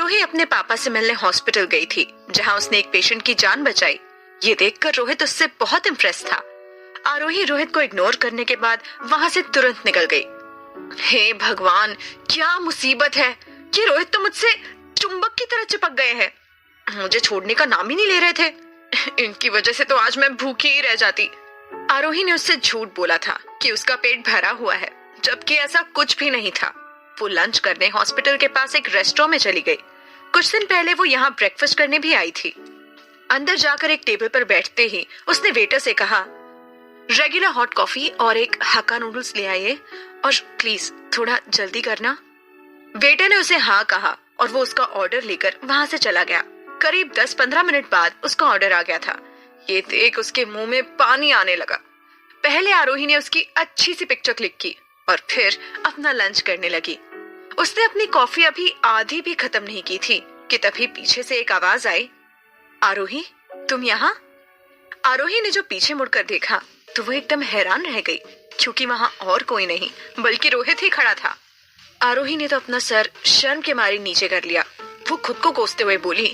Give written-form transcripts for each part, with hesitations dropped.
आरोही अपने पापा से मिलने हॉस्पिटल गई थी, जहां उसने एक पेशेंट की जान बचाई। ये देखकर रोहित उससे बहुत इम्प्रेस था। आरोही रोहित को इग्नोर करने के बाद वहां से तुरंत निकल गई। हे भगवान, क्या मुसीबत है। ये रोहित तो मुझसे चुंबक की तरह चिपक गए हैं। मुझे छोड़ने का नाम ही नहीं ले रहे थे। इनकी वजह से तो आज मैं भूखी ही रह जाती। आरोही ने उससे झूठ बोला था कि उसका पेट भरा हुआ है, जबकि ऐसा कुछ भी नहीं था। वो लंच करने हॉस्पिटल के पास एक रेस्टोरेंट में चली गई। कुछ दिन पहले वो यहाँ ब्रेकफास्ट करने भी आई थी। अंदर जाकर एक टेबल पर बैठते ही उसने वेटर से कहा, रेगुलर हॉट कॉफी और एक हक्का नूडल्स ले आइए, और प्लीज थोड़ा जल्दी करना। वेटर ने उसे हाँ कहा और वो उसका ऑर्डर लेकर वहां से चला गया। करीब 10-15 मिनट बाद उसका ऑर्डर आ गया था। ये देख उसके मुंह में पानी आने लगा। पहले आरोही ने उसकी अच्छी सी पिक्चर क्लिक की और फिर अपना लंच करने लगी। उसने अपनी कॉफी अभी आधी भी खत्म नहीं की थी कि तभी पीछे से एक आवाज आई, आरोही तुम यहाँ? आरोही ने जो पीछे मुड़कर देखा तो वो एकदम हैरान रह गई, क्योंकि वहां और कोई नहीं बल्कि रोहित ही खड़ा था। आरोही ने तो अपना सर शर्म के मारे नीचे कर लिया। वो खुद को कोसते हुए बोली,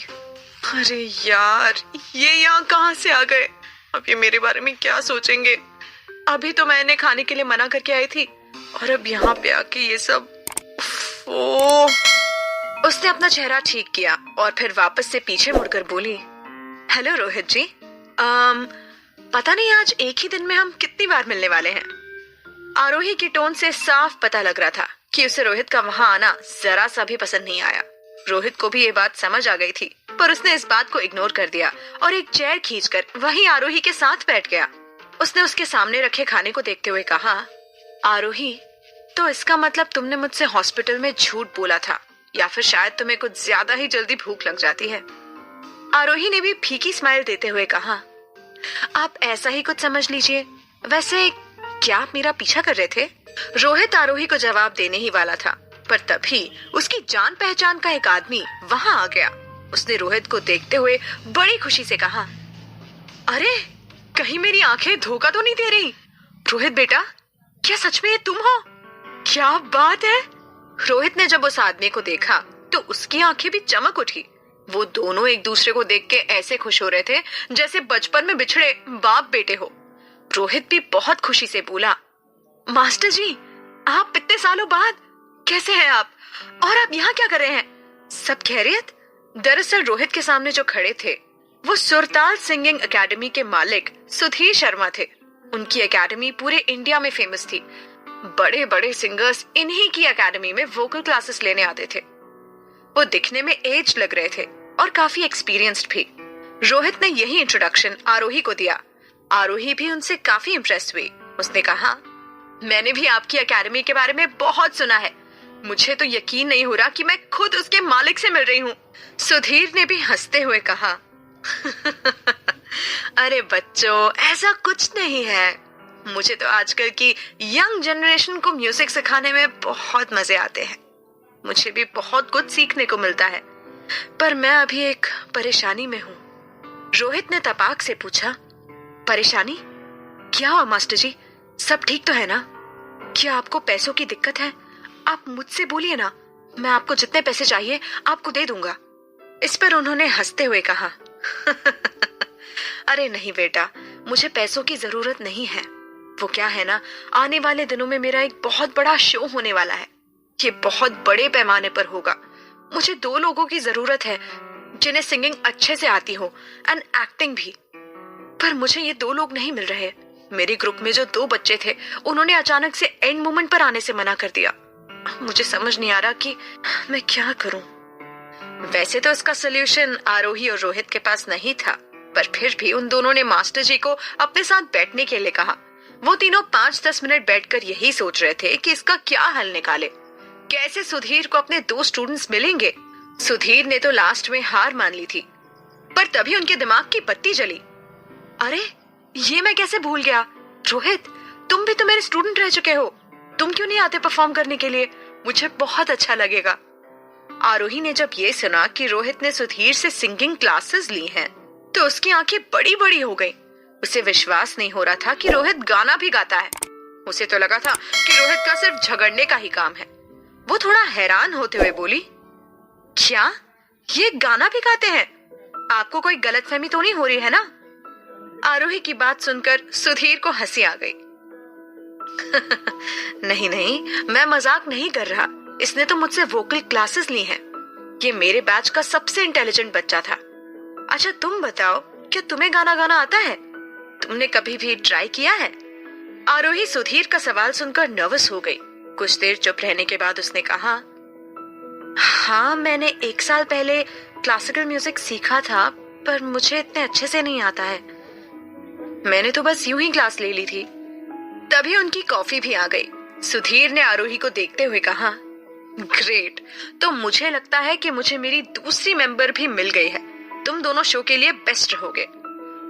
अरे यार, ये यहाँ कहाँ से आ गए? अब ये मेरे बारे में क्या सोचेंगे? अभी तो मैं इन्हें खाने के लिए मना करके आई थी और अब यहाँ पे आके ये सब। उसने अपना चेहरा ठीक किया और फिर वापस से पीछे मुड़कर बोली, हेलो रोहित जी, पता नहीं आज एक ही दिन में हम कितनी बार मिलने वाले हैं। आरोही की टोन से साफ पता लग रहा था कि उसे रोहित का वहां आना जरा सा भी पसंद नहीं आया। रोहित को भी ये बात समझ आ गई थी, पर उसने इस बात को इग्नोर कर दिया और एक चेयर खींचकर वहीं आरोही के साथ बैठ गया। उसने उसके सामने रखे खाने को देखते हुए कहा, आरोही, तो इसका मतलब तुमने मुझसे हॉस्पिटल में झूठ बोला था, या फिर शायद तुम्हें कुछ ज्यादा ही जल्दी भूख लग जाती है। आरोही ने भी फीकी स्माइल देते हुए कहा, आप ऐसा ही कुछ समझ लीजिए। वैसे क्या आप मेरा पीछा कर रहे थे? रोहित आरोही को जवाब देने ही वाला था, पर तभी उसकी जान पहचान का एक आदमी वहां आ गया। उसने रोहित को देखते हुए बड़ी खुशी से कहा, अरे कहीं मेरी आंखें धोखा तो नहीं दे रही? रोहित बेटा, क्या सच में ये तुम हो? क्या बात है। रोहित ने जब उस आदमी को देखा तो उसकी आंखें भी चमक उठी। वो दोनों एक दूसरे को देख के ऐसे खुश हो रहे थे जैसे बचपन में बिछड़े बाप बेटे हो। रोहित भी बहुत खुशी से बोला, मास्टर जी, आप इतने सालों बाद कैसे हैं आप? और आप यहाँ क्या कर रहे हैं? सब खैरियत? दरअसल रोहित के सामने जो खड़े थे वो सुरताल सिंगिंग एकेडमी के मालिक सुधीर शर्मा थे। उनकी एकेडमी पूरे इंडिया में फेमस थी। बड़े बड़े सिंगर्स इन्हीं की एकेडमी में वोकल क्लासेस लेने आते थे। वो दिखने में एज लग रहे थे और काफी एक्सपीरियंस्ड भी। रोहित ने यही इंट्रोडक्शन आरोही को दिया। आरोही भी उनसे काफी इम्प्रेस हुई। उसने कहा, मैंने भी आपकी एकेडमी के बारे में बहुत सुना है। मुझे तो यकीन नहीं हो रहा कि मैं खुद उसके मालिक से मिल रही हूँ। सुधीर ने भी हंसते हुए कहा, अरे बच्चों, ऐसा कुछ नहीं है। मुझे तो आजकल की यंग जनरेशन को म्यूजिक सिखाने में बहुत मजे आते हैं। मुझे भी बहुत कुछ सीखने को मिलता है, पर मैं अभी एक परेशानी में हूँ। रोहित ने तपाक से पूछा, परेशानी? क्या हुआ मास्टर जी? सब ठीक तो है ना? क्या आपको पैसों की दिक्कत है? आप मुझसे बोलिए ना, मैं आपको जितने पैसे चाहिए आपको दे दूंगा। इस पर उन्होंने हंसते हुए कहा, अरे नहीं बेटा, मुझे पैसों की जरूरत नहीं है। वो क्या है ना, आने वाले दिनों में मेरा एक बहुत बड़ा शो होने वाला है। ये बहुत बड़े पैमाने पर होगा। मुझे 2 लोगों की जरूरत है जिन्हें सिंगिंग अच्छे से आती हो एंड एक्टिंग भी, पर मुझे ये 2 लोग नहीं मिल रहे। मेरे ग्रुप में जो 2 बच्चे थे उन्होंने अचानक से एंड मोमेंट पर आने से मना कर दिया। मुझे समझ नहीं आ रहा कि मैं क्या करूं। वैसे तो इसका सोल्यूशन आरोही और रोहित के पास नहीं था, पर फिर भी उन दोनों ने मास्टर जी को अपने साथ बैठने के लिए कहा। वो तीनों 5-10 मिनट बैठकर यही सोच रहे थे कि इसका क्या हल निकाले। कैसे सुधीर को अपने 2 स्टूडेंट्स मिलेंगे? सुधीर ने तो लास्ट में हार मान ली थी, पर तभी उनके दिमाग की बत्ती जली। अरे ये मैं कैसे भूल गया। रोहित, तुम भी तो मेरे स्टूडेंट रह चुके हो। तुम क्यों नहीं आते परफॉर्म करने के लिए? मुझे बहुत अच्छा लगेगा। आरोही ने जब ये सुना कि रोहित ने सुधीर से सिंगिंग क्लासेस ली हैं, तो उसकी आंखें बड़ी बड़ी हो गईं। उसे विश्वास नहीं हो रहा था कि रोहित गाना भी गाता है। उसे तो लगा था कि रोहित का सिर्फ झगड़ने का ही काम है। वो थोड़ा हैरान होते हुए बोली, क्या ये गाना भी गाते हैं? आपको कोई गलतफहमी तो नहीं हो रही है ना? आरोही की बात सुनकर सुधीर को हंसी आ गई। नहीं नहीं, मैं मजाक नहीं कर रहा। इसने तो मुझसे वोकल क्लासेस ली हैं। ये मेरे बैच का सबसे इंटेलिजेंट बच्चा था। अच्छा तुम बताओ, क्या तुम्हें गाना गाना आता है? तुमने कभी भी ट्राई किया है? आरोही सुधीर का सवाल सुनकर नर्वस हो गई। कुछ देर चुप रहने के बाद उसने कहा, हाँ मैंने 1 साल पहले क्लासिकल म्यूजिक सीखा था, पर मुझे इतने अच्छे से नहीं आता है। मैंने तो बस यूं ही क्लास ले ली थी। तभी उनकी कॉफी भी आ गई। सुधीर ने आरोही को देखते हुए कहा, ग्रेट, तो मुझे लगता है कि मुझे मेरी दूसरी मेंबर भी मिल गई है। तुम दोनों शो के लिए बेस्ट रहोगे।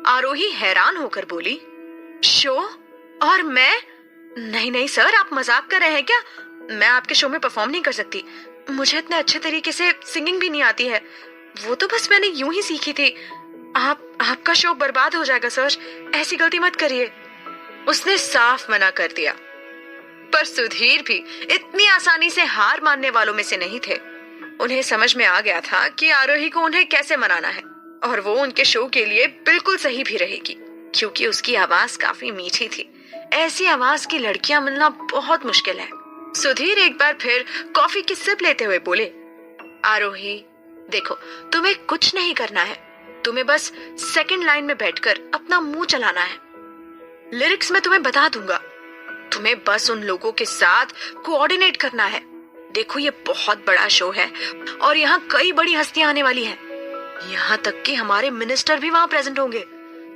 आरोही हैरान होकर बोली, शो? और मैं? नहीं नहीं सर, आप मजाक कर रहे हैं क्या? मैं आपके शो में परफॉर्म नहीं कर सकती। मुझे इतने अच्छे तरीके से सिंगिंग भी नहीं आती है। वो तो बस मैंने यूं ही सीखी थी। आपका शो बर्बाद हो जाएगा सर, ऐसी गलती मत करिए। उसने साफ मना कर दिया। पर सुधीर भी इतनी आसानी से हार मानने वालों में से नहीं थे। उन्हें समझ में आ गया था कि आरोही को उन्हें कैसे मनाना है, और वो उनके शो के लिए बिल्कुल सही भी रहेगी, क्योंकि उसकी आवाज काफी मीठी थी। ऐसी आवाज की लड़कियां मिलना बहुत मुश्किल है। सुधीर एक बार फिर कॉफी की सिप लेते हुए बोले, आरोही देखो, तुम्हें कुछ नहीं करना है। तुम्हें बस सेकंड लाइन में बैठकर अपना मुंह चलाना है। लिरिक्स मैं तुम्हें बता दूंगा। तुम्हें बस उन लोगों के साथ कोऑर्डिनेट करना है। देखो ये बहुत बड़ा शो है और यहाँ कई बड़ी हस्तियां आने वाली हैं। यहाँ तक कि हमारे मिनिस्टर भी वहाँ प्रेजेंट होंगे।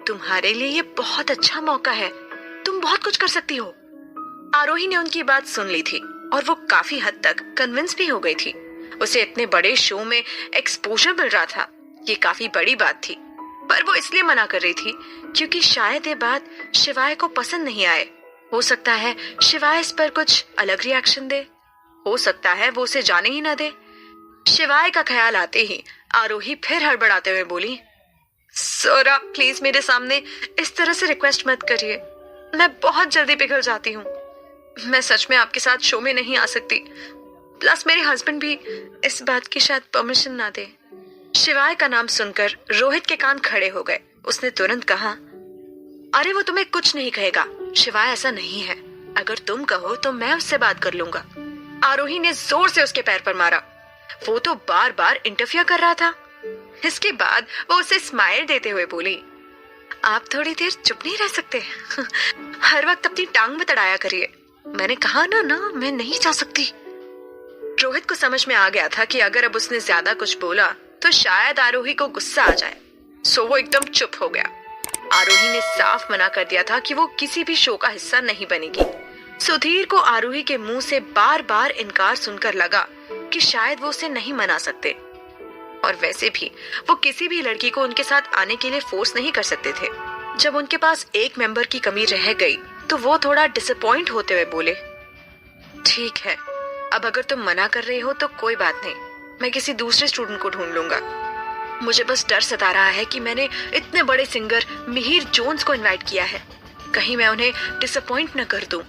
तुम्हारे लिए ये बहुत अच्छा मौका है। तुम बहुत कुछ कर सकती हो। आरोही ने उनकी बात सुन ली थी और वो काफी हद तक कन्विंस भी हो गई थी। उसे इतने बड़े शो में एक्सपोजर मिल रहा था, ये काफी बड़ी बात थी। पर वो इसलिए मना कर रही थी क्योंकि शायद ये बात शिवाय को पसंद नहीं आए। हो सकता है शिवाय इस पर कुछ अलग रिएक्शन दे। हो सकता है वो उसे जाने ही न दे। शिवाय का ख्याल आते ही आरोही फिर हड़बड़ाते हुए बोली, सर आप प्लीज मेरे सामने इस तरह से रिक्वेस्ट मत करिए। मैं बहुत जल्दी पिघल जाती हूँ। मैं सच में आपके साथ शो में नहीं आ सकती। प्लस मेरे हस्बैंड भी इस बात की शायद परमिशन ना दे। शिवाय का नाम सुनकर रोहित के कान खड़े हो गए। उसने तुरंत कहा, अरे वो तुम्हें कुछ नहीं कहेगा। शिवाय ऐसा नहीं है। अगर तुम कहो तो मैं उससे बात कर लूंगा। आरोही ने जोर से उसके पैर पर मारा। वो तो बार बार इंटरफियर कर रहा था। इसके बाद वो उसे स्माइल देते हुए बोली, आप थोड़ी देर चुप नहीं रह सकते? हर वक्त अपनी टांग में तड़ाया करिए। मैंने कहा ना मैं नहीं जा सकती। रोहित को समझ में आ गया था कि अगर अब उसने ज्यादा कुछ बोला तो शायद आरोही को गुस्सा आ जाए। सो वो एकदम चुप हो गया। आरोही ने साफ मना कर दिया था कि वो किसी भी शो का हिस्सा नहीं बनेगी। सुधीर को आरोही के मुंह से बार बार इनकार सुनकर लगा कि शायद वो उसे नहीं मना सकते, और वैसे भी वो किसी भी लड़की को उनके साथ आने के लिए फोर्स नहीं कर सकते थे। जब उनके पास एक मेंबर की कमी रह गई तो वो थोड़ा डिसअपॉइंट होते हुए बोले, ठीक है, अब अगर तुम मना कर रही हो तो कोई बात नहीं, मैं किसी दूसरे स्टूडेंट को ढूंढ लूंगा। मुझे बस डर सता रहा है कि मैंने इतने बड़े सिंगर मिहिर जोन्स को इनवाइट किया है, कहीं मैं उन्हें डिसअपॉइंट न कर दूं।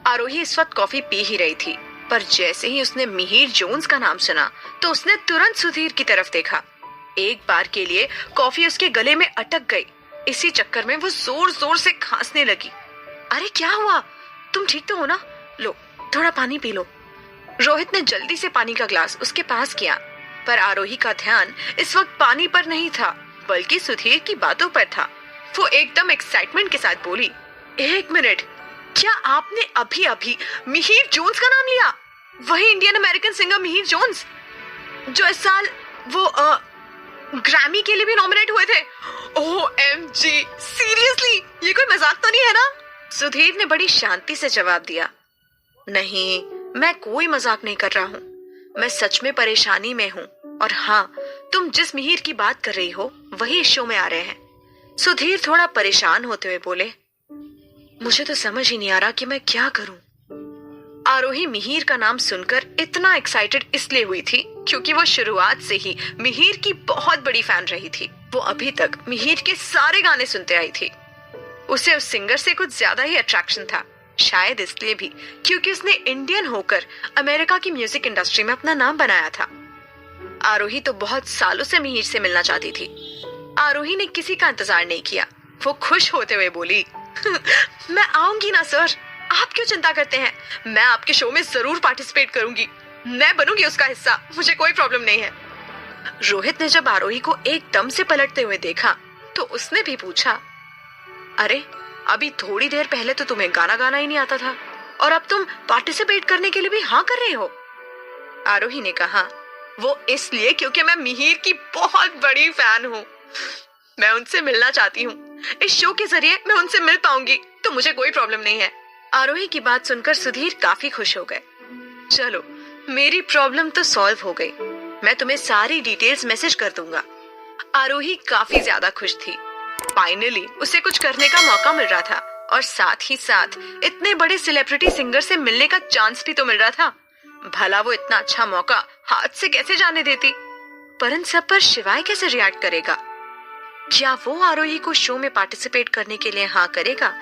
आरोही इस वक्त कॉफी पी ही रही थी, पर जैसे ही उसने मिहिर जोन्स का नाम सुना तो उसने तुरंत सुधीर की तरफ देखा। एक बार के लिए कॉफी उसके गले में अटक गई। इसी चक्कर में वो जोर जोर से खांसने लगी। अरे क्या हुआ? तुम ठीक तो हो ना? लो थोड़ा पानी पी लो। रोहित ने जल्दी से पानी का ग्लास उसके पास किया, पर आरोही का ध्यान इस वक्त पानी पर नहीं था बल्कि सुधीर की बातों पर था। वो एकदम एक्साइटमेंट के साथ बोली, एक मिनट, क्या आपने अभी अभी मिहिर जोन्स का नाम लिया? वही Indian American singer Mihir Jones जो इस साल वो ग्रैमी के लिए भी नॉमिनेट हुए थे। OMG, seriously? ये कोई मजाक तो नहीं है ना? सुधीर ने बड़ी शांति से जवाब दिया, नहीं, मैं कोई मजाक नहीं कर रहा हूँ। मैं सच में परेशानी में हूँ, और हाँ, तुम जिस मिहिर की बात कर रही हो वही इस शो में आ रहे हैं। सुधीर थोड़ा परेशान होते हुए बोले, मुझे तो समझ ही नहीं आ रहा कि मैं क्या करूं। आरोही मिहिर का नाम सुनकर इतना एक्साइटेड इसलिए हुई थी क्योंकि वो शुरुआत से ही मिहिर की बहुत बड़ी फैन रही थी। वो अभी तक मिहिर के सारे गाने सुनते आई थी। उसे उस सिंगर से कुछ ज्यादा ही अट्रैक्शन था, शायद इसलिए भी क्योंकि उसने इंडियन होकर अमेरिका की म्यूजिक इंडस्ट्री में अपना नाम बनाया था। आरोही तो बहुत सालों से मिहिर से मिलना चाहती थी। आरोही ने किसी का इंतजार नहीं किया। वो खुश होते हुए बोली, मैं आऊंगी ना सर, आप क्यों चिंता करते हैं, मैं आपके शो में जरूर पार्टिसिपेट करूंगी, मैं बनूंगी उसका हिस्सा, मुझे कोई प्रॉब्लम नहीं है। रोहित ने जब आरोही को एकदम से पलटते हुए देखा तो उसने भी पूछा, अरे अभी थोड़ी देर पहले तो तुम्हें गाना गाना ही नहीं आता था और अब तुम पार्टिसिपेट करने के लिए भी हाँ कर रहे हो। आरोही ने कहा, वो इसलिए क्योंकि मैं मिहिर की बहुत बड़ी फैन हूँ, मैं उनसे मिलना चाहती हूँ, इस शो के जरिए मैं उनसे मिल पाऊंगी तो मुझे कोई प्रॉब्लम नहीं है। आरोही की बात सुनकर सुधीर काफी खुश हो गए। चलो मेरी प्रॉब्लम तो सॉल्व हो गई, मैं तुम्हें सारी डिटेल्स मैसेज कर दूंगा। आरोही काफी ज्यादा खुश थी। फाइनली उसे कुछ करने का मौका मिल रहा था और साथ ही साथ इतने बड़े सेलिब्रिटी सिंगर से मिलने का चांस भी तो मिल रहा था। भला वो इतना अच्छा मौका हाथ से कैसे जाने देती। पर इन सब पर शिवाय कैसे रिएक्ट करेगा? क्या वो आरोही को शो में पार्टिसिपेट करने के लिए हाँ करेगा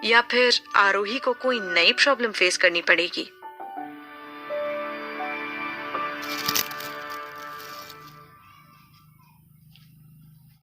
या फिर आरोही को कोई नई प्रॉब्लम फेस करनी पड़ेगी?